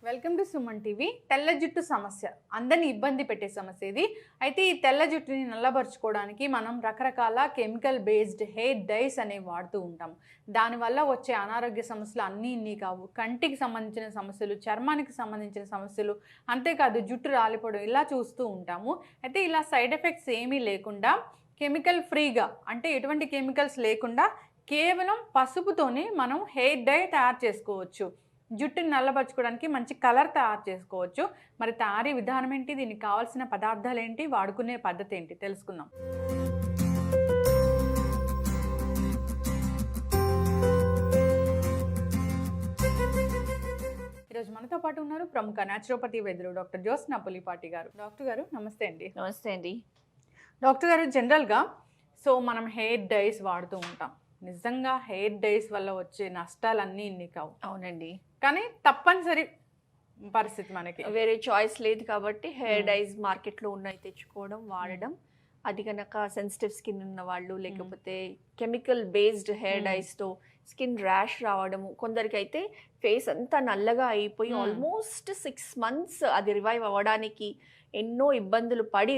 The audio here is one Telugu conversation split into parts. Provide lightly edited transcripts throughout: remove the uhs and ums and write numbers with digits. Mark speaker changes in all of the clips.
Speaker 1: Welcome to Suman TV. తెల్ల జుట్టు సమస్య అందరిని ఇబ్బంది పెట్టే సమస్య ఇది. అయితే ఈ తెల్ల జుట్టుని నల్లబరుచుకోవడానికి మనం రకరకాల కెమికల్ బేస్డ్ హెయిర్ డైస్ అనేవి వాడుతూ ఉంటాం. దానివల్ల వచ్చే అనారోగ్య సమస్యలు అన్నీ ఇన్ని కావు. కంటికి సంబంధించిన సమస్యలు, చర్మానికి సంబంధించిన సమస్యలు, అంతేకాదు జుట్టు రాలిపోవడం ఇలా చూస్తూ ఉంటాము. అయితే ఇలా సైడ్ ఎఫెక్ట్స్ ఏమీ లేకుండా కెమికల్ ఫ్రీగా, అంటే ఎటువంటి కెమికల్స్ లేకుండా కేవలం పసుపుతోనే మనం హెయిర్ డై తయారు చేసుకోవచ్చు. జుట్టుని నల్లబరుచుకోవడానికి మంచి కలర్ తయారు చేసుకోవచ్చు. మరి తయారీ విధానం ఏంటి, దీనికి కావాల్సిన పదార్థాలు ఏంటి, వాడుకునే పద్ధతి ఏంటి తెలుసుకుందాం. ఈరోజు మనతో పాటు ఉన్నారు ప్రముఖ న్యాచురోపతి వైద్యులు డాక్టర్ జ్యోత్స్న పులిపాటి గారు. డాక్టర్ గారు నమస్తే అండి.
Speaker 2: నమస్తే అండి.
Speaker 1: డాక్టర్ గారు, జనరల్గా మనం హెయిర్ డైస్ వాడుతూ ఉంటాం. నిజంగా హెయిర్ డైస్ వల్ల వచ్చే నష్టాలన్నీ ఇన్ని కావు.
Speaker 2: అవునండి,
Speaker 1: కానీ తప్పనిసరి పరిస్థితి, మనకి
Speaker 2: వేరే చాయిస్ లేదు కాబట్టి హెయిర్ డైస్ మార్కెట్లో ఉన్నాయి తెచ్చుకోవడం, వాడడం. అది కనుక సెన్సిటివ్ స్కిన్ ఉన్న వాళ్ళు, లేకపోతే కెమికల్ బేస్డ్ హెయిర్ డైస్తో స్కిన్ ర్యాష్ రావడము, కొందరికి అయితే ఫేస్ అంతా నల్లగా అయిపోయి ఆల్మోస్ట్ 6 months అది రివైవ్ అవ్వడానికి ఎన్నో ఇబ్బందులు పడి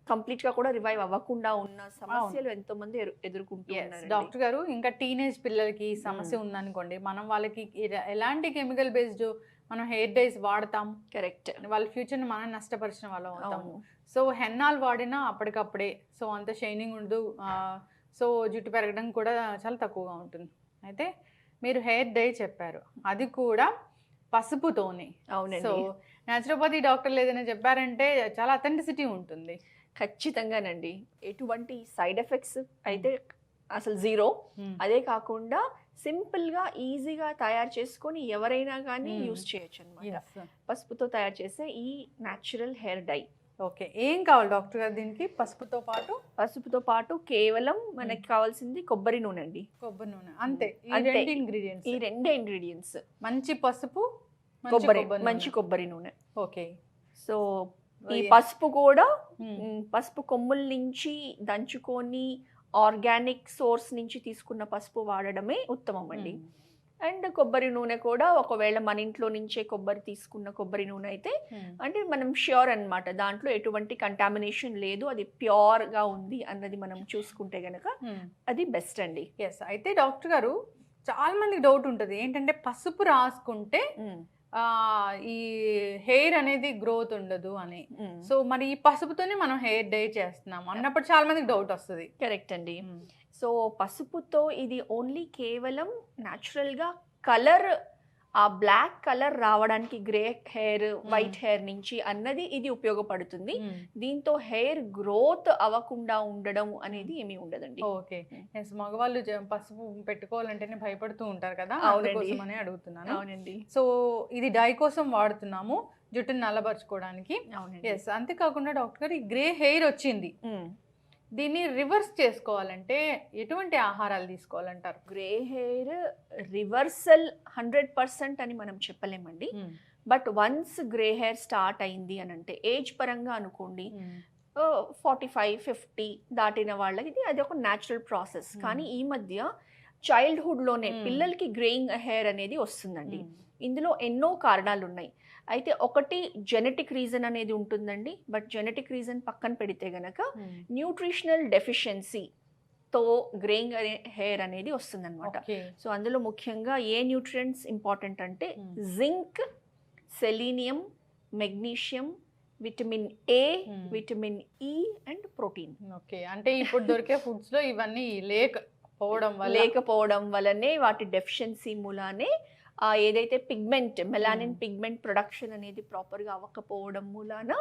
Speaker 2: కంప్లీట్గా కూడా రివైవ్ అవ్వకుండా ఉన్న సమస్యలు ఎంతో మంది ఎదుర్కొంటున్నారు.
Speaker 1: డాక్టర్ గారు, ఇంకా టీనేజ్ పిల్లలకి సమస్య ఉందనుకోండి, మనం వాళ్ళకి ఎలాంటి కెమికల్ బేస్డ్ మనం హెయిర్ డైస్ వాడతాం.
Speaker 2: కరెక్ట్,
Speaker 1: వాళ్ళ ఫ్యూచర్ని మనం నష్టపరిచిన వాళ్ళం అవుతాము. సో హెన్నాల్ వాడినా అప్పటికప్పుడే, సో అంత షైనింగ్ ఉండదు, సో జుట్టు పెరగడం కూడా చాలా తక్కువగా ఉంటుంది. అయితే మీరు హెయిర్ డై చెప్పారు, అది కూడా పసుపుతోనే.
Speaker 2: అవునండి.
Speaker 1: సో న్యాచురోపతి డాక్టర్లు ఏదైనా చెప్పారంటే చాలా అథెంటిసిటీ ఉంటుంది.
Speaker 2: ఖచ్చితంగానండి. ఎటువంటి సైడ్ ఎఫెక్ట్స్ అయితే అసలు జీరో. అదే కాకుండా సింపుల్గా ఈజీగా తయారు చేసుకొని ఎవరైనా కానీ యూజ్ చేయొచ్చు అనమాట. పసుపుతో తయారు చేసే ఈ న్యాచురల్ హెయిర్ డై.
Speaker 1: ఓకే, ఏం కావాలి డాక్టర్ గారు దీనికి?
Speaker 2: పసుపుతో పాటు కేవలం మనకి కావాల్సింది కొబ్బరి నూనె అండి.
Speaker 1: కొబ్బరి నూనె అంతే. ఈ
Speaker 2: రెండే ఇంగ్రీడియంట్స్,
Speaker 1: మంచి పసుపు,
Speaker 2: మంచి కొబ్బరి నూనె.
Speaker 1: ఓకే.
Speaker 2: సో ఈ పసుపు కూడా పసుపు కొమ్ముల నుంచి దంచుకొని ఆర్గానిక్ సోర్స్ నుంచి తీసుకున్న పసుపు వాడడమే ఉత్తమం అండి. అండ్ కొబ్బరి నూనె కూడా ఒకవేళ మన ఇంట్లో నుంచే తీసుకున్న కొబ్బరి నూనె అయితే అంటే మనం ష్యూర్ అన్నమాట, దాంట్లో ఎటువంటి కంటామినేషన్ లేదు, అది ప్యూర్గా ఉంది అన్నది మనం చూసుకుంటే గనక అది బెస్ట్ అండి.
Speaker 1: ఎస్. అయితే డాక్టర్ గారు, చాలా మందికి డౌట్ ఉంటుంది ఏంటంటే పసుపు రాసుకుంటే ఈ హెయిర్ అనేది గ్రోత్ ఉండదు అని. సో మరి ఈ పసుపుతోనే మనం హెయిర్ డై చేస్తున్నాం అన్నప్పుడు చాలా మందికి డౌట్ వస్తుంది.
Speaker 2: కరెక్ట్ అండి. సో పసుపుతో ఇది ఓన్లీ కేవలం న్యాచురల్గా కలర్, ఆ బ్లాక్ కలర్ రావడానికి గ్రే హెయిర్, వైట్ హెయిర్ నుంచి అన్నది ఇది ఉపయోగపడుతుంది. దీంతో హెయిర్ గ్రోత్ అవ్వకుండా ఉండడం అనేది ఏమీ ఉండదండి.
Speaker 1: ఓకే. మగవాళ్ళు పసుపు పెట్టుకోవాలంటేనే భయపడుతూ ఉంటారు కదా, అందుకోసమని అడుగుతున్నాను.
Speaker 2: అవునండి.
Speaker 1: సో ఇది డై కోసం వాడుతున్నాము, జుట్టుని నల్లబరుచుకోవడానికి. ఎస్. అంతేకాకుండా డాక్టర్ గారు, ఈ గ్రే హెయిర్ వచ్చింది, దీన్ని రివర్స్ చేసుకోవాలంటే ఎటువంటి ఆహారాలు తీసుకోవాలంటారు?
Speaker 2: గ్రే హెయిర్ రివర్సల్ 100% అని మనం చెప్పలేమండి. But once grey hair start అయింది అని అంటే ఏజ్ పరంగా అనుకోండి, 45-50 దాటిన వాళ్ళకి అది ఒక న్యాచురల్ ప్రాసెస్. కానీ ఈ మధ్య చైల్డ్హుడ్లోనే పిల్లలకి గ్రేయింగ్ హెయిర్ అనేది వస్తుందండి. ఇందులో ఎన్నో కారణాలు ఉన్నాయి. అయితే ఒకటి జెనెటిక్ రీజన్ అనేది ఉంటుందండి. బట్ జెనెటిక్ రీజన్ పక్కన పెడితే గనక న్యూట్రిషనల్ డెఫిషియన్సీతో గ్రేయింగ్ హెయిర్ అనేది వస్తుందన్నమాట. సో అందులో ముఖ్యంగా ఏ న్యూట్రియంట్స్ ఇంపార్టెంట్ అంటే zinc, selenium, magnesium, vitamin A, vitamin E and protein.
Speaker 1: Okay. అంటే ఇప్పుడు దొరికే ఫుడ్స్లో ఇవన్నీ
Speaker 2: లేకపోవడం వల్లనే, వాటి డెఫిషియన్సీ మూలానే ఏదైతే పిగ్మెంట్, మెలానిన్ పిగ్మెంట్ ప్రొడక్షన్ అనేది ప్రాపర్గా అవ్వకపోవడం మూలాన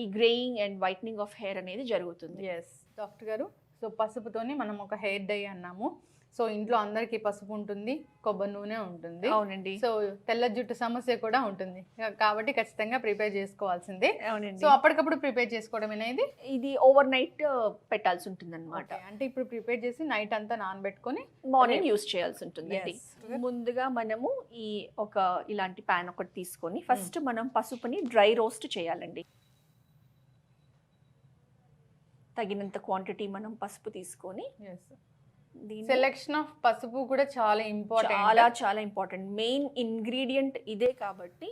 Speaker 2: ఈ greying and whitening of hair అనేది జరుగుతుంది.
Speaker 1: ఎస్ డాక్టర్ గారు. సో పసుపుతోని మనం ఒక హెయిర్ డై అన్నాము. సో ఇంట్లో అందరికీ పసుపు ఉంటుంది, కొబ్బరి నూనె ఉంటుంది.
Speaker 2: అవునండి.
Speaker 1: సో తెల్ల జుట్టు సమస్య కూడా ఉంటుంది కాబట్టి ఖచ్చితంగా ప్రిపేర్ చేసుకోవాల్సిందే.
Speaker 2: అవునండి.
Speaker 1: సో అప్పటికప్పుడు ప్రిపేర్ చేసుకోవడం అనేది
Speaker 2: ఇది ఓవర్ నైట్ పెట్టాల్సి ఉంటుంది అనమాట.
Speaker 1: అంటే ఇప్పుడు ప్రిపేర్ చేసి నైట్ అంతా నానబెట్టుకొని
Speaker 2: మార్నింగ్ యూస్ చేయాల్సి ఉంటుంది. ముందుగా మనము ఇలాంటి ప్యాన్ ఒకటి తీసుకొని ఫస్ట్ మనం పసుపుని డ్రై రోస్ట్ చేయాలండి. తగినంత క్వాంటిటీ మనం పసుపు తీసుకొని
Speaker 1: సెలెక్షన్ ఆఫ్ పసుపు కూడా చాలా ఇంపార్టెంట్.
Speaker 2: చాలా చాలా ఇంపార్టెంట్. మెయిన్ ఇంగ్రీడియంట్ ఇదే కాబట్టి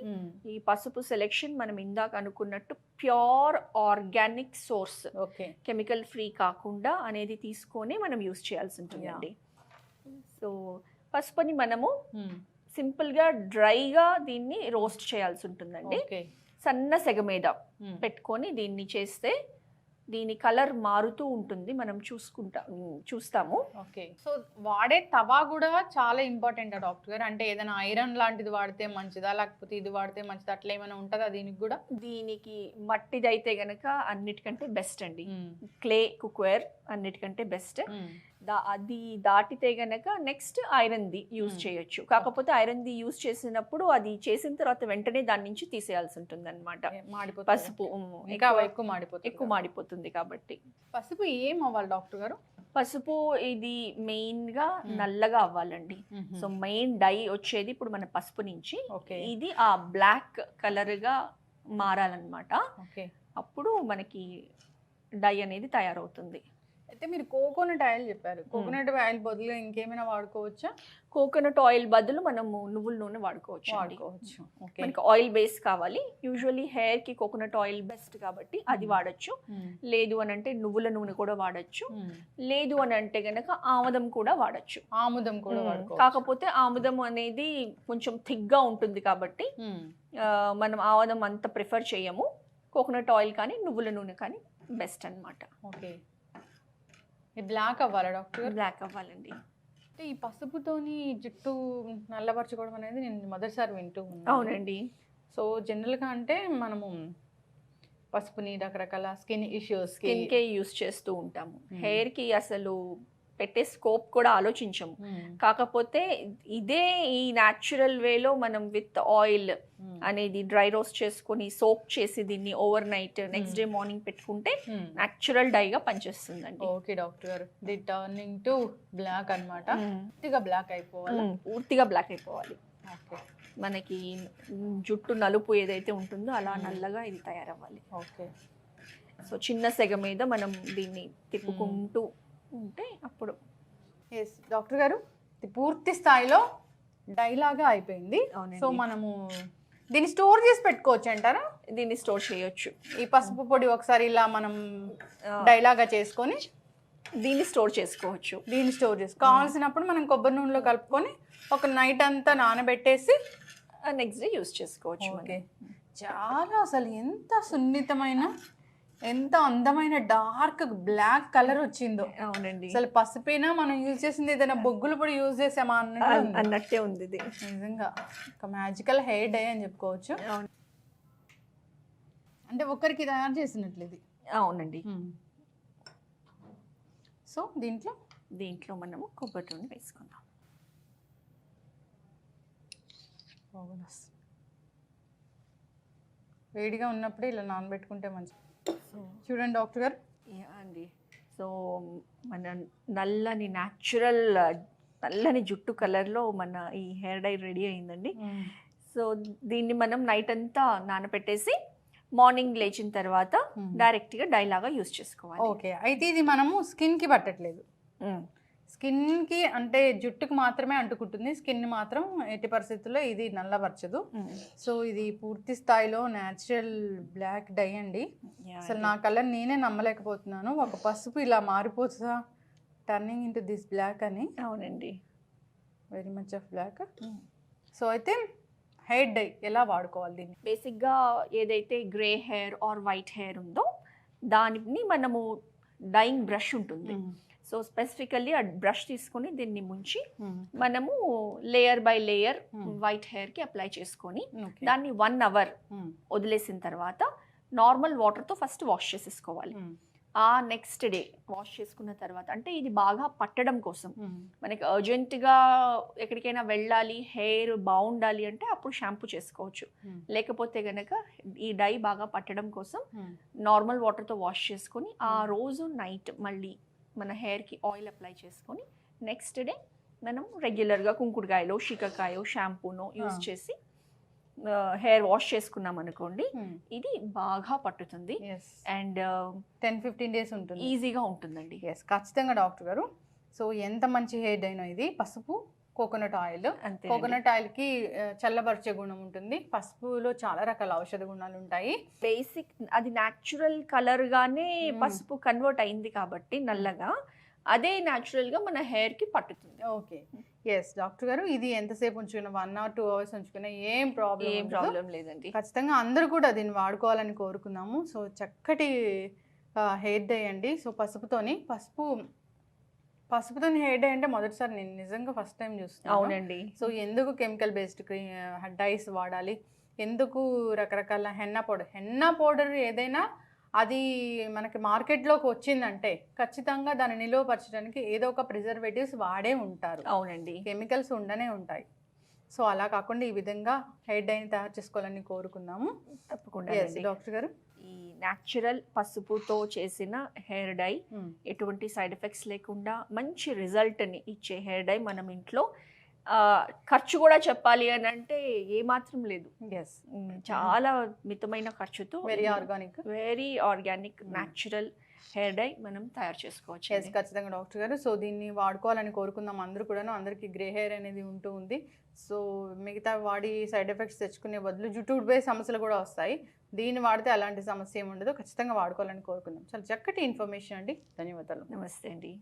Speaker 2: ఈ పసుపు సెలెక్షన్ మనం ఇందాక అనుకున్నట్టు pure organic source,
Speaker 1: okay,
Speaker 2: chemical free కాకుండా అనేది తీసుకొని మనం యూస్ చేయాల్సి ఉంటుందండి. సో పసుపుని మనము సింపుల్గా డ్రైగా దీన్ని రోస్ట్ చేయాల్సి ఉంటుందండి. సన్న సెగ మీద పెట్టుకొని దీన్ని చేస్తే దీని కలర్ మారుతూ ఉంటుంది, మనం చూస్తాము.
Speaker 1: ఓకే, సో వాడే తవా కూడా చాలా ఇంపార్టెంట్ డాక్టర్ గారు. అంటే ఏదైనా ఐరన్ లాంటిది వాడితే మంచిదా, లేకపోతే ఇది వాడితే మంచిదా, అట్లా ఏమైనా ఉంటుందా దీనికి కూడా?
Speaker 2: దీనికి మట్టిది అయితే గనక అన్నిటికంటే బెస్ట్ అండి. క్లే కుక్వేర్ అన్నిటికంటే బెస్ట్. అది దాటితే గనక నెక్స్ట్ ఐరన్ది యూజ్ చేయొచ్చు. కాకపోతే ఐరన్ది యూజ్ చేసినప్పుడు అది చేసిన తర్వాత వెంటనే దాని నుంచి తీసేయాల్సి ఉంటుంది అనమాట. పసుపు ఎక్కువ మాడిపోతుంది కాబట్టి.
Speaker 1: పసుపు ఏం అవ్వాలి డాక్టర్ గారు?
Speaker 2: పసుపు ఇది మెయిన్ గా నల్లగా అవ్వాలండి. సో మెయిన్ డై వచ్చేది ఇప్పుడు మన పసుపు నుంచి ఇది ఆ బ్లాక్ కలర్ గా మారాలన్నమాట. అప్పుడు మనకి డై అనేది తయారవుతుంది.
Speaker 1: అయితే మీరు కోకోనట్ ఆయిల్ చెప్పారు. కోకోనట్ ఆయిల్ బదులు ఇంకేమైనా వాడుకోవచ్చా?
Speaker 2: కోకోనట్ ఆయిల్ బదులు మనము నువ్వుల నూనె వాడుకోవచ్చు. మనకి ఆయిల్ బేస్ కావాలి, యూజువల్లీ హెయిర్ కి కోకోనట్ ఆయిల్ బెస్ట్ కాబట్టి అది వాడచ్చు. లేదు అని అంటే నువ్వుల నూనె కూడా వాడచ్చు. లేదు అని అంటే గనక ఆముదం కూడా వాడచ్చు. కాకపోతే ఆముదం అనేది కొంచెం థిక్ గా ఉంటుంది కాబట్టి మనం ఆముదం అంత ప్రిఫర్ చేయము. కోకోనట్ ఆయిల్ కానీ నువ్వుల నూనె కానీ బెస్ట్ అన్నమాట.
Speaker 1: ఓకే, బ్లాక్ అవ్వాలా డాక్టర్?
Speaker 2: బ్లాక్ అవ్వాలండి.
Speaker 1: అంటే ఈ పసుపుతోని జుట్టు నల్లబరచుకోవడం అనేది నేను మొదటిసారి వింటూ ఉన్నాను.
Speaker 2: అవునండి.
Speaker 1: సో జనరల్గా అంటే మనము పసుపుని రకరకాల స్కిన్
Speaker 2: కే యూస్ చేస్తూ ఉంటాము. హెయిర్ కి అసలు పెట్టే స్కోప్ కూడా ఆలోచించము. కాకపోతే ఇదే ఈ న్యాచురల్ వేలో మనం విత్ ఆయిల్ అనేది డ్రై రోస్ట్ చేసుకొని సోక్ చేసి దీన్ని over night next day morning పెట్టుకుంటే న్యాచురల్ డైగా పనిచేస్తుందండి.
Speaker 1: ఓకే డాక్టర్ గారు, ది టర్నింగ్ టు బ్లాక్ అన్నమాట. పూర్తిగా బ్లాక్ అయిపోవాలి.
Speaker 2: పూర్తిగా బ్లాక్ అయిపోవాలి. మనకి జుట్టు నలుపు ఏదైతే ఉంటుందో అలా నల్లగా ఇది తయారవ్వాలి.
Speaker 1: ఓకే,
Speaker 2: సో చిన్న సెగ మీద మనం దీన్ని తిప్పుకుంటూ ఉంటే అప్పుడు.
Speaker 1: ఎస్ డాక్టర్ గారు, పూర్తి స్థాయిలో డైలాగా అయిపోయింది. సో మనము దీన్ని స్టోర్ చేసి పెట్టుకోవచ్చు అంటారా?
Speaker 2: దీన్ని స్టోర్ చేయొచ్చు.
Speaker 1: ఈ పసుపు పొడి ఒకసారి ఇలా మనం డైలాగా చేసుకొని
Speaker 2: దీన్ని స్టోర్ చేసుకోవచ్చు.
Speaker 1: దీన్ని స్టోర్ చేసి కావాల్సినప్పుడు మనం కొబ్బరి నూనెలో కలుపుకొని ఒక నైట్ అంతా నానబెట్టేసి
Speaker 2: నెక్స్ట్ డే యూస్ చేసుకోవచ్చు.
Speaker 1: ఓకే, చాలా అసలు ఎంత సున్నితమైన, ఎంత అందమైన డార్క్ బ్లాక్ కలర్ వచ్చిందో.
Speaker 2: అవునండి,
Speaker 1: అసలు పసుపైనా మనం యూజ్ చేసింది ఏదైనా బొగ్గులు పొడి యూజ్ చేసామా
Speaker 2: అన్నట్టే ఉంది. ఇది
Speaker 1: నిజంగా ఒక మ్యాజికల్ హెయిర్ డై అని చెప్పుకోవచ్చు. అంటే ఒకరికి తయారు చేసినట్లు ఇది.
Speaker 2: అవునండి.
Speaker 1: సో
Speaker 2: దీంట్లో మనము కొబ్బరి నూనె వేసుకుందాం.
Speaker 1: వేడిగా ఉన్నప్పుడే ఇలా నానబెట్టుకుంటే మంచిది. చూడండి డాక్టర్ గారు
Speaker 2: అండి. సో మన నల్లని జుట్టు కలర్లో మన ఈ హెయిర్ డై రెడీ అయిందండి. సో దీన్ని మనం నైట్ అంతా నానబెట్టేసి మార్నింగ్ లేచిన తర్వాత డైరెక్ట్గా డై లాగా యూజ్ చేసుకోవాలి.
Speaker 1: ఓకే, అయితే ఇది మనము స్కిన్కి పట్టట్లేదు. స్కిన్కి అంటే జుట్టుకు మాత్రమే అంటుకుంటుంది, స్కిన్ మాత్రం ఎట్టి పరిస్థితుల్లో ఇది నల్లబరచదు. సో ఇది పూర్తి స్థాయిలో న్యాచురల్ బ్లాక్ డై అండి. అసలు నా కలర్ నేనే నమ్మలేకపోతున్నాను. ఒక పసుపు ఇలా మారిపోతుందా, టర్నింగ్ ఇంటూ దిస్ బ్లాక్ అని.
Speaker 2: అవునండి,
Speaker 1: very much of black. So అయితే హెయిర్ డై ఎలా వాడుకోవాలి దీన్ని?
Speaker 2: బేసిక్గా ఏదైతే grey hair or white hair ఉందో దానిని మనము డైయింగ్ బ్రష్ ఉంటుంది. సో స్పెసిఫికల్లీ ఆ బ్రష్ తీసుకొని దీన్ని ముంచి మనము లేయర్ బై లేయర్ వైట్ హెయిర్కి అప్లై చేసుకొని దాన్ని 1 hour వదిలేసిన తర్వాత నార్మల్ వాటర్తో ఫస్ట్ వాష్ చేసేసుకోవాలి. ఆ నెక్స్ట్ డే వాష్ చేసుకున్న తర్వాత, అంటే ఇది బాగా పట్టడం కోసం, మనకి అర్జెంటుగా ఎక్కడికైనా వెళ్ళాలి, హెయిర్ బాగుండాలి అంటే అప్పుడు షాంపూ చేసుకోవచ్చు. లేకపోతే కనుక ఈ డై బాగా పట్టడం కోసం నార్మల్ వాటర్తో వాష్ చేసుకొని ఆ రోజు నైట్ మళ్ళీ మన హెయిర్కి ఆయిల్ అప్లై చేసుకొని నెక్స్ట్ డే మనం రెగ్యులర్గా కుంకుడుకాయలో షికాకాయో షాంపూనో యూజ్ చేసి హెయిర్ వాష్ చేసుకున్నాం అనుకోండి, ఇది బాగా పట్టుతుంది అండ్
Speaker 1: 10-15 days ఉంటుంది,
Speaker 2: ఈజీగా ఉంటుందండి.
Speaker 1: ఎస్, ఖచ్చితంగా డాక్టర్ గారు. సో ఎంత మంచి హెయిర్ డైనో ఇది. పసుపు, కోకోనట్ ఆయిల్.
Speaker 2: అంతే
Speaker 1: కోకోనట్ ఆయిల్కి చల్లబరిచే గుణం ఉంటుంది. పసుపులో చాలా రకాల ఔషధ గుణాలు ఉంటాయి.
Speaker 2: బేసిక్ అది న్యాచురల్ కలర్ గానే పసుపు కన్వర్ట్ అయింది కాబట్టి నల్లగా అదే న్యాచురల్ గా మన హెయిర్ కి పట్టుతుంది.
Speaker 1: ఓకే, ఎస్ డాక్టర్ గారు, ఇది ఎంతసేపు ఉంచుకున్నా 1 or 2 hours ఉంచుకున్నా ఏం ప్రాబ్లం
Speaker 2: లేదండి.
Speaker 1: ఖచ్చితంగా అందరూ కూడా దీన్ని వాడుకోవాలని కోరుకున్నాము. సో చక్కటి హెయిర్ డై అండి. సో పసుపుతోని హెయిర్ డై అంటే మొదటిసారి నేను నిజంగా ఫస్ట్ టైం చూస్తున్నాను.
Speaker 2: అవునండి.
Speaker 1: సో ఎందుకు కెమికల్ బేస్డ్ డైస్ వాడాలి, ఎందుకు రకరకాల హెన్నా పౌడర్ ఏదైనా అది మనకి మార్కెట్లోకి వచ్చిందంటే ఖచ్చితంగా దాన్ని నిలువపరచడానికి ఏదో ఒక ప్రిజర్వేటివ్స్ వాడే ఉంటారు.
Speaker 2: అవునండి.
Speaker 1: కెమికల్స్ ఉండనే ఉంటాయి. సో అలా కాకుండా ఈ విధంగా హెయిర్ డైని తయారు చేసుకోవాలని కోరుకున్నాము.
Speaker 2: తప్పకుండా
Speaker 1: డాక్టర్ గారు,
Speaker 2: ఈ న్యాచురల్ పసుపుతో చేసిన హెయిర్ డై ఎటువంటి సైడ్ ఎఫెక్ట్స్ లేకుండా మంచి రిజల్ట్ని ఇచ్చే హెయిర్ డై మనం ఇంట్లో ఖర్చు కూడా చెప్పాలి అని అంటే ఏమాత్రం లేదు.
Speaker 1: ఎస్,
Speaker 2: చాలా మితమైన ఖర్చుతో
Speaker 1: very
Speaker 2: organic natural hair dye మనం తయారు చేసుకోవచ్చు.
Speaker 1: ఎస్, ఖచ్చితంగా డాక్టర్ గారు. సో దీన్ని వాడుకోవాలని కోరుకుందాం అందరూ కూడాను. అందరికీ గ్రే హెయిర్ అనేది ఉంటూ ఉంది. సో మిగతా వాడి సైడ్ ఎఫెక్ట్స్ తెచ్చుకునే బదులు జుట్టు ఊడిపోయే సమస్యలు కూడా వస్తాయి. దీన్ని వాడితే అలాంటి సమస్య ఏమి ఉండదు. ఖచ్చితంగా వాడుకోవాలని కోరుకుందాం. చాలా చక్కటి ఇన్ఫర్మేషన్ అండి. ధన్యవాదాలు.
Speaker 2: నమస్తే అండి.